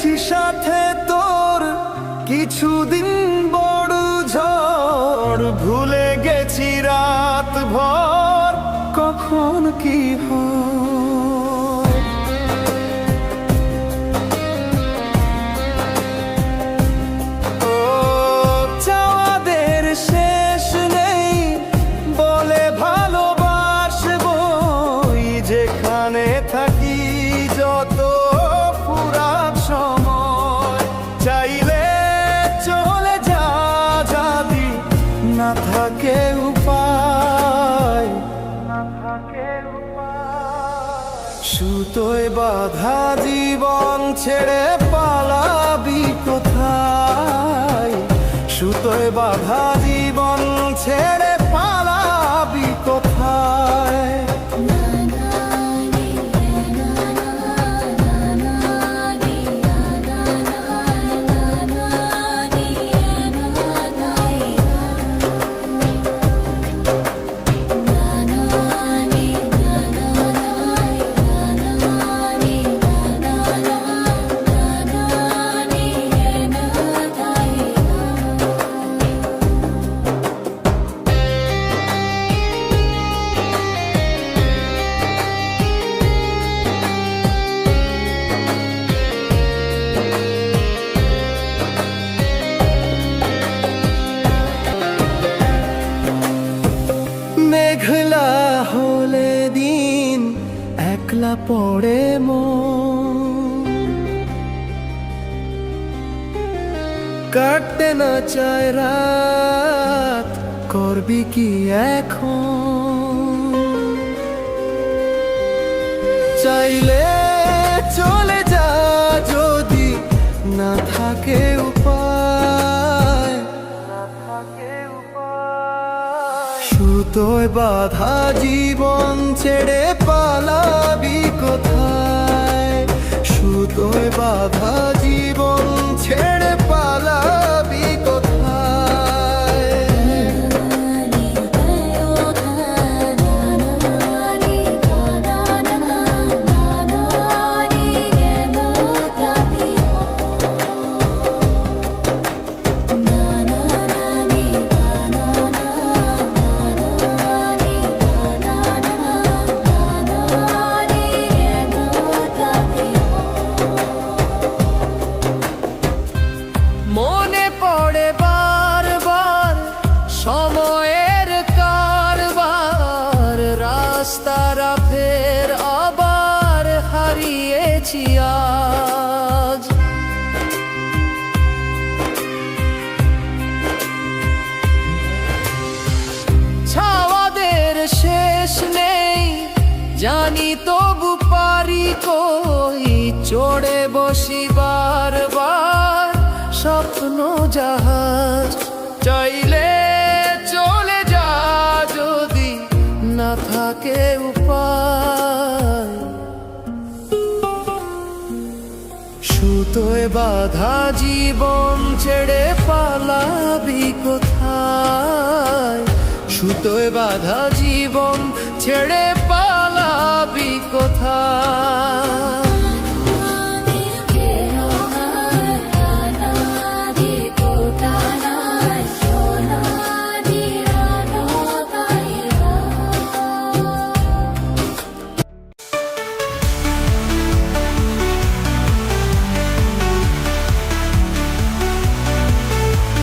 গেছি সাথে তোর কিছুদিন বড় ঝড়, ভুলে গেছি রাত ভর কখন কি হয়। ও চাওয়াদের শেষ নেই বলে ভালোবাসবো, যেখানে থাকি যত পুরাত সময়। চাইলে চলে যা যদি না থাকে উপায়, সুতোয় বাঁধা জীবন ছেড়ে পালাবি কোথায়, সুতোয় বাঁধা জীবন ছেড়ে পালাবি কোথায়। মেঘলা হলে দিন একলা পড়ে মন, কাটতে না চায় রাত করবি কি এখন। চাইলে চলে যা যদি না থাকে উপায়, সুতোয় বাঁধা জীবন ছেড়ে পালাবি কোথায়, সুতোয় বাঁধা জীবন ছেড়ে পালাবি কোথায়। মনে পড়ে বারবার সময়ের কারবার, রাস্তারা ফের আবার হারিয়েছি আজ। ছাওয়াদের শেষ নেই জানি তবু পারি কই, চড়ে বসি বারবার স্বপ্ন জাহাজ। চাইলে চলে যা যদি না থাকে উপায়, সুতোয় বাঁধা জীবন ছেড়ে পালাবি কোথায়, সুতোয় বাঁধা জীবন ছেড়ে পালাবি কোথায়।